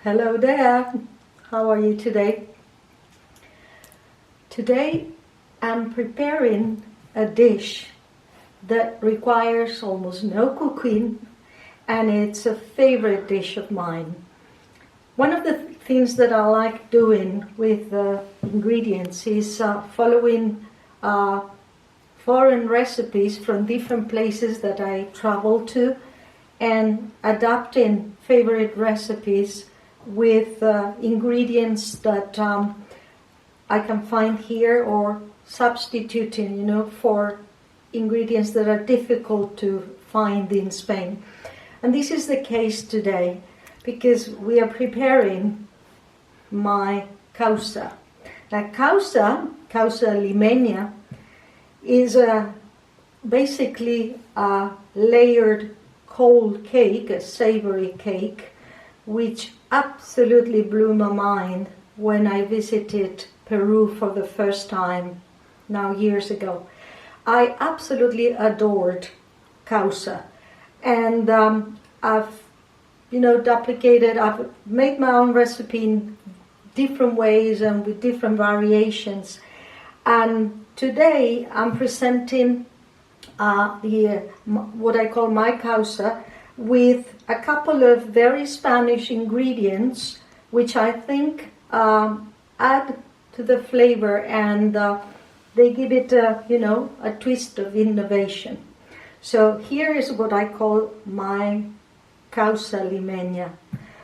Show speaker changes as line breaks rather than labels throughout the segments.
Hello there, how are you today? Today I'm preparing a dish that requires almost no cooking, and it's a favorite dish of mine. One of the things that I like doing with the ingredients is following foreign recipes from different places that I travel to and adapting favorite recipes with ingredients that I can find here, or substituting, for ingredients that are difficult to find in Spain. And this is the case today because we are preparing my causa. Now, causa limeña, is basically a layered cold cake, a savory cake, which absolutely blew my mind when I visited Peru for the first time, now years ago. I absolutely adored causa, and I've duplicated, I've made my own recipe in different ways and with different variations. And today I'm presenting what I call my causa, with a couple of very Spanish ingredients which I think add to the flavor, and they give it a twist of innovation. So here is what I call my causa limeña,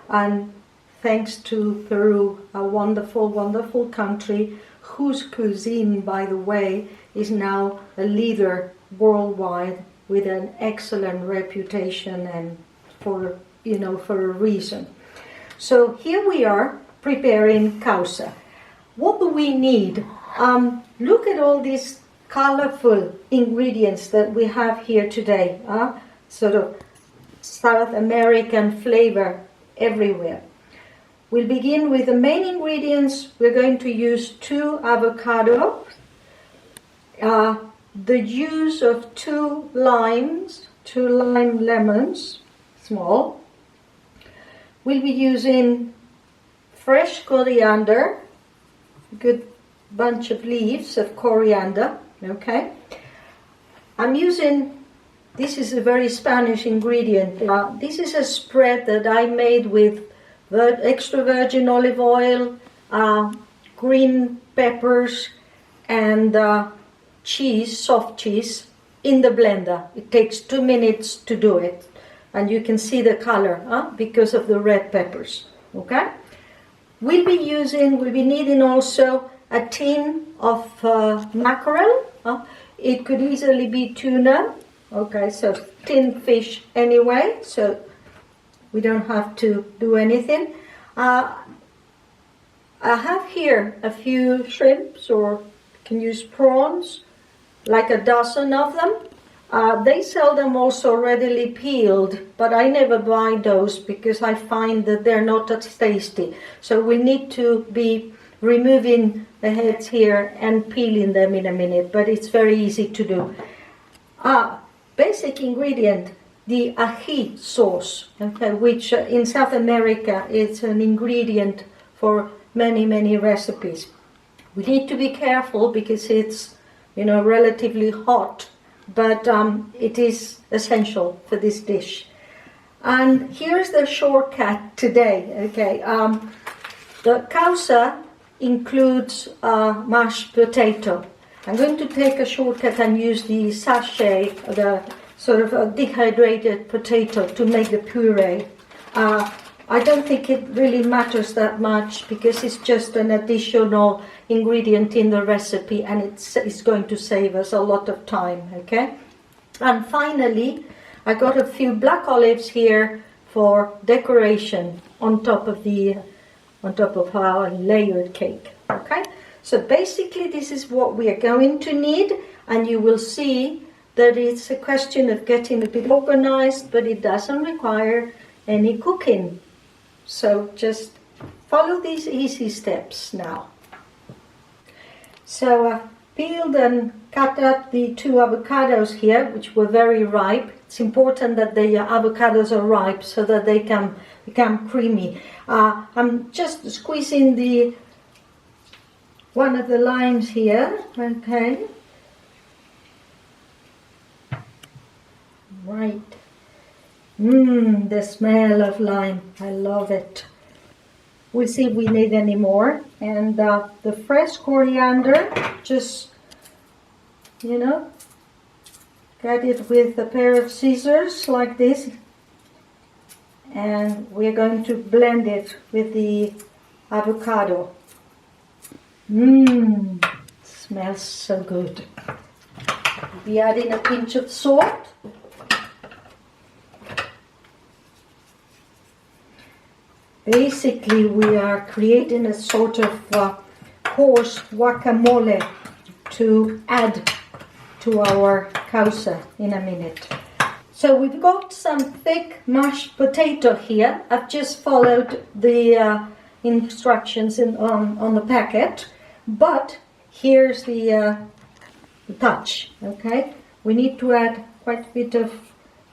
and thanks to Peru, a wonderful, wonderful country whose cuisine, by the way, is now a leader worldwide with an excellent reputation, and for a reason. So here we are preparing causa. What do we need? Look at all these colorful ingredients that we have here today. Sort of South American flavor everywhere. We'll begin with the main ingredients. We're going to use 2 avocados, the juice of 2 limes, 2 lime lemons, small. We'll be using fresh coriander, a good bunch of leaves of coriander, okay? I'm using, this is a very Spanish ingredient. This is a spread that I made with extra virgin olive oil, green peppers, and cheese, soft cheese, in the blender. It takes 2 minutes to do it, and you can see the color because of the red peppers. Okay, we'll be needing also a tin of mackerel. It could easily be tuna. Okay, so tin fish anyway, so we don't have to do anything. I have here a few shrimps, or you can use prawns, like a dozen of them. They sell them also readily peeled, but I never buy those because I find that they're not as tasty. So we need to be removing the heads here and peeling them in a minute, but it's very easy to do. Basic ingredient, the ají sauce, okay, which in South America is an ingredient for many, many recipes. We need to be careful because it's relatively hot, but it is essential for this dish. And here's the shortcut today, okay. The causa includes mashed potato. I'm going to take a shortcut and use the sachet, the sort of a dehydrated potato, to make the puree. I don't think it really matters that much because it's just an additional ingredient in the recipe, and it's going to save us a lot of time, okay? And finally, I got a few black olives here for decoration on top of our layered cake, okay? So basically this is what we are going to need, and you will see that it's a question of getting a bit organized, but it doesn't require any cooking. So just follow these easy steps now. So peeled and cut up the 2 avocados here, which were very ripe. It's important that the avocados are ripe so that they can become creamy. I'm just squeezing one of the limes here, okay. Right. The smell of lime, I love it. We'll see if we need any more. And the fresh coriander, just, cut it with a pair of scissors like this. And we're going to blend it with the avocado. Smells so good. We'll be adding a pinch of salt. Basically, we are creating a sort of coarse guacamole to add to our causa in a minute. So we've got some thick mashed potato here. I've just followed the instructions on the packet, but here's the touch, okay? We need to add quite a bit of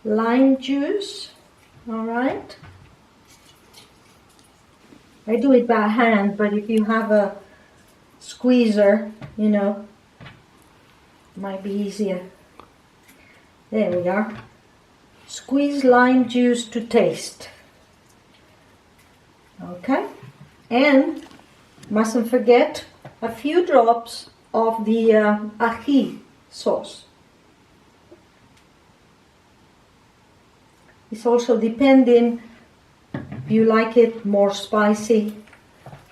lime juice, all right? I do it by hand, but if you have a squeezer, it might be easier. There we are. Squeeze lime juice to taste. Okay. And mustn't forget a few drops of the ají sauce. It's also depending if you like it more spicy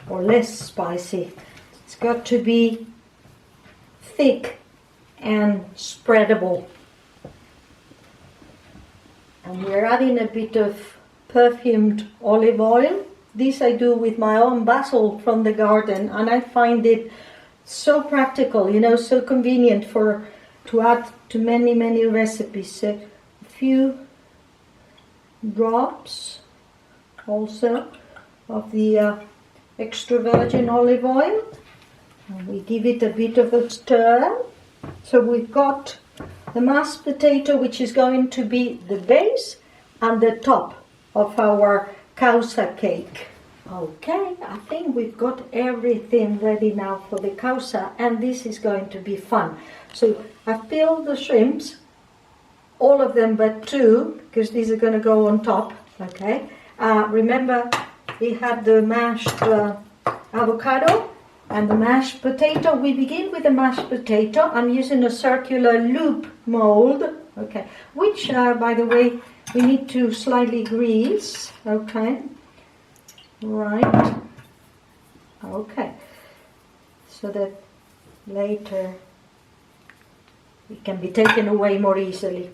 or less spicy. It's got to be thick and spreadable. And we're adding a bit of perfumed olive oil. This I do with my own basil from the garden, and I find it so practical, so convenient to add to many recipes. So a few drops also of the extra virgin olive oil, and we give it a bit of a stir. So we've got the mashed potato, which is going to be the base and the top of our causa cake. Okay, I think we've got everything ready now for the causa, and this is going to be fun. So I've peeled the shrimps, all of them but 2, because these are going to go on top, okay. Remember, we had the mashed avocado and the mashed potato. We begin with the mashed potato. I'm using a circular loop mold, okay, which, by the way, we need to slightly grease, okay, right, okay, so that later it can be taken away more easily.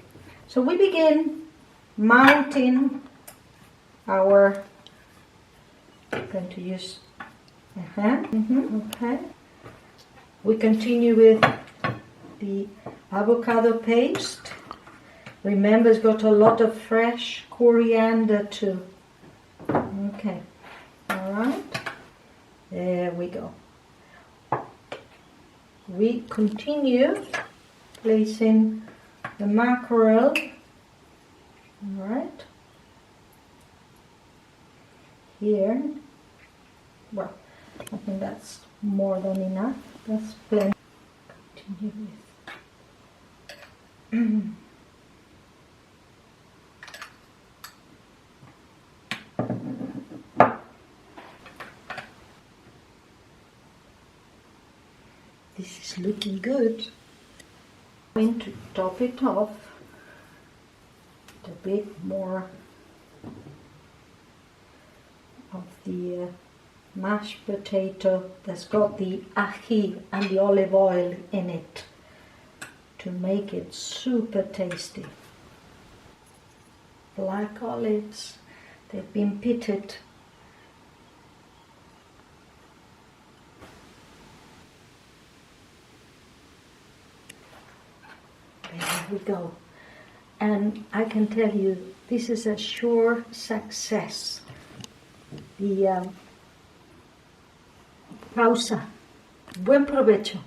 So we begin mounting our, I'm going to use okay. We continue with the avocado paste. Remember, it's got a lot of fresh coriander too. Okay, all right. There we go. We continue placing the mackerel. All right. Here. Well, I think that's more than enough. That's plenty. Continue with. This is looking good. I'm going to top it off with a bit more of the mashed potato that's got the ají and the olive oil in it to make it super tasty. Black olives, they've been pitted. There we go. And I can tell you, this is a sure success. The Causa. Buen provecho.